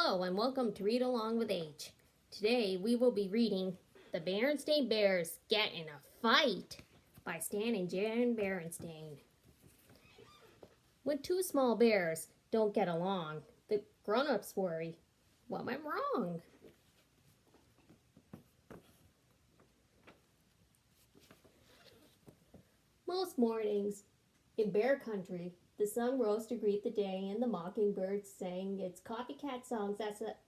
Hello and welcome to Read Along with H. Today we will be reading The Berenstain Bears Get in a Fight by Stan and Jan Berenstain. When two small bears don't get along, the grown-ups worry. What went wrong? Most mornings in bear country, the sun rose to greet the day, and the mockingbird sang its copycat songs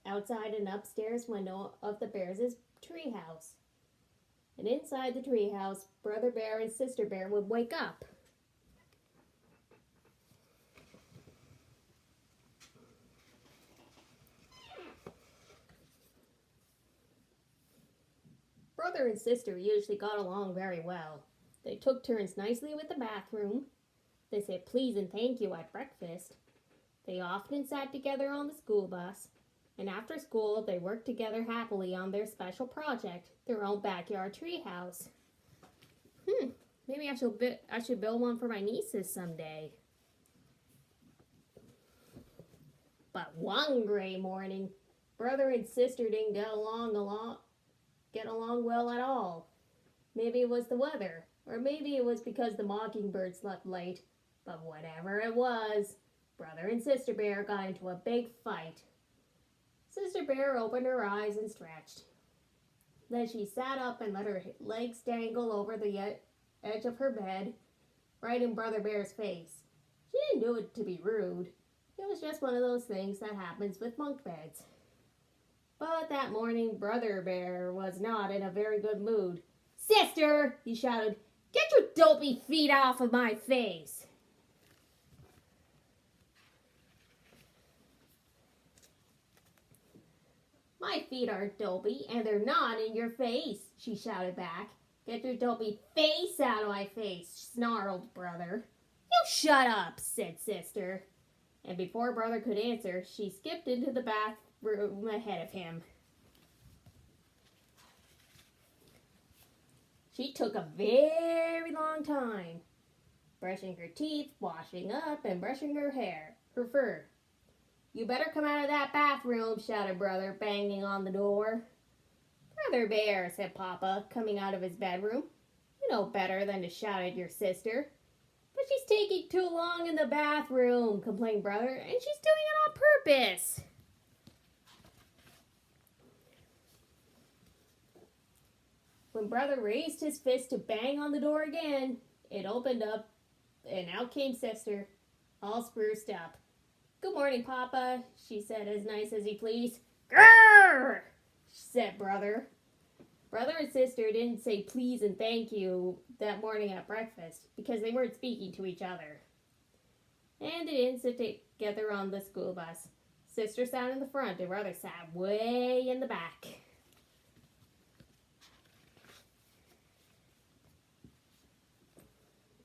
outside an upstairs window of the bears' treehouse. And inside the treehouse, Brother Bear and Sister Bear would wake up. Brother and sister usually got along very well. They took turns nicely with the bathroom. They said please and thank you at breakfast. They often sat together on the school bus. And after school, they worked together happily on their special project, their own backyard treehouse. Maybe I should build one for my nieces someday. But one gray morning, brother and sister didn't get along well at all. Maybe it was the weather, or maybe it was because the mockingbird slept late. But whatever it was, Brother and Sister Bear got into a big fight. Sister Bear opened her eyes and stretched. Then she sat up and let her legs dangle over the edge of her bed, right in Brother Bear's face. She didn't do it to be rude. It was just one of those things that happens with bunk beds. But that morning, Brother Bear was not in a very good mood. "Sister," he shouted, "get your dopey feet off of my face." "My feet aren't dopey, and they're not in your face," she shouted back. "Get your dopey face out of my face," snarled Brother. "You shut up," said Sister. And before Brother could answer, she skipped into the bathroom ahead of him. She took a very long time, brushing her teeth, washing up, and brushing her fur. "You better come out of that bathroom," shouted Brother, banging on the door. "Brother Bear," said Papa, coming out of his bedroom. "You know better than to shout at your sister." "But she's taking too long in the bathroom," complained Brother, "and she's doing it on purpose." When Brother raised his fist to bang on the door again, it opened up, and out came Sister, all spruced up. "Good morning, Papa," she said, as nice as you please. "Grrr!" said Brother. Brother and Sister didn't say please and thank you that morning at breakfast because they weren't speaking to each other. And they didn't sit together on the school bus. Sister sat in the front and Brother sat way in the back.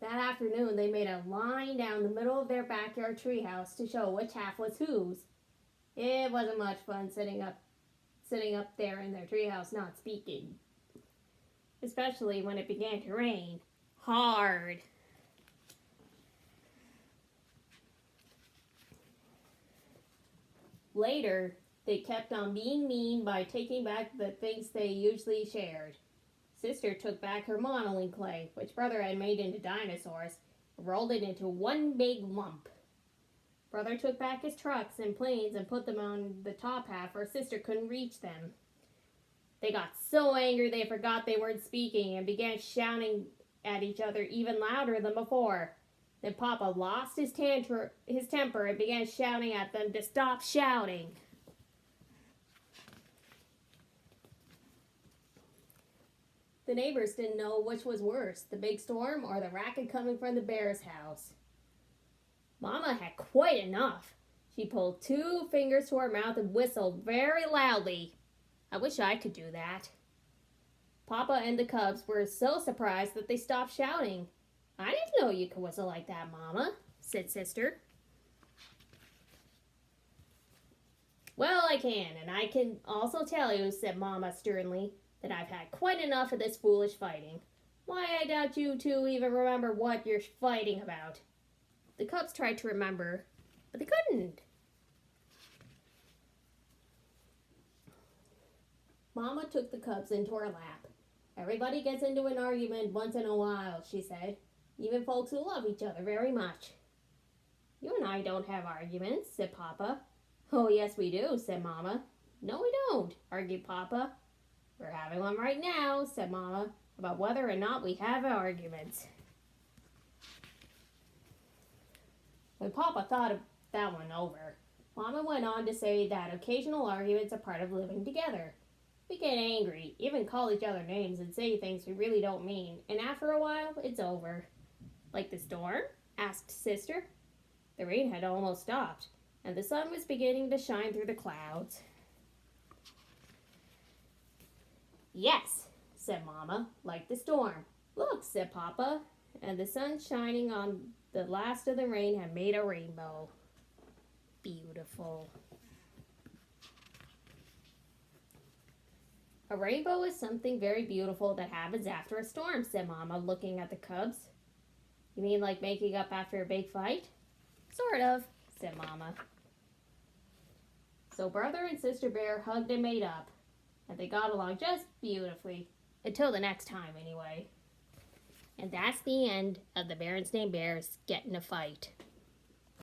That afternoon, they made a line down the middle of their backyard treehouse to show which half was whose. It wasn't much fun sitting up there in their treehouse not speaking, especially when it began to rain hard. Later, they kept on being mean by taking back the things they usually shared. Sister took back her modeling clay, which Brother had made into dinosaurs, and rolled it into one big lump. Brother took back his trucks and planes and put them on the top half where Sister couldn't reach them. They got so angry they forgot they weren't speaking and began shouting at each other even louder than before. Then Papa lost his temper and began shouting at them to stop shouting. The neighbors didn't know which was worse, the big storm or the racket coming from the bear's house. Mama had quite enough. She pulled 2 fingers to her mouth and whistled very loudly. I wish I could do that. Papa and the cubs were so surprised that they stopped shouting. "I didn't know you could whistle like that, Mama," said Sister. "Well, I can, and I can also tell you," said Mama sternly, "that I've had quite enough of this foolish fighting. Why, I doubt you two even remember what you're fighting about." The cubs tried to remember, but they couldn't. Mama took the cubs into her lap. Everybody gets into an argument once in a while, she said. Even folks who love each other very much. You and I don't have arguments, said Papa. Oh, yes, we do, said Mama. No, we don't, argued Papa. We're having one right now, said Mama, about whether or not we have arguments. When Papa thought of that one over, Mama went on to say that occasional arguments are part of living together. We get angry, even call each other names and say things we really don't mean, and after a while, it's over. Like the storm? Asked Sister. The rain had almost stopped, and the sun was beginning to shine through the clouds. Yes, said Mama, like the storm. Look, said Papa, and the sun shining on the last of the rain had made a rainbow. Beautiful. A rainbow is something very beautiful that happens after a storm, said Mama, looking at the cubs. You mean like making up after a big fight? Sort of, said Mama. So Brother and Sister Bear hugged and made up, and they got along just beautifully. Until the next time, anyway. And that's the end of the Berenstain Bears getting a fight.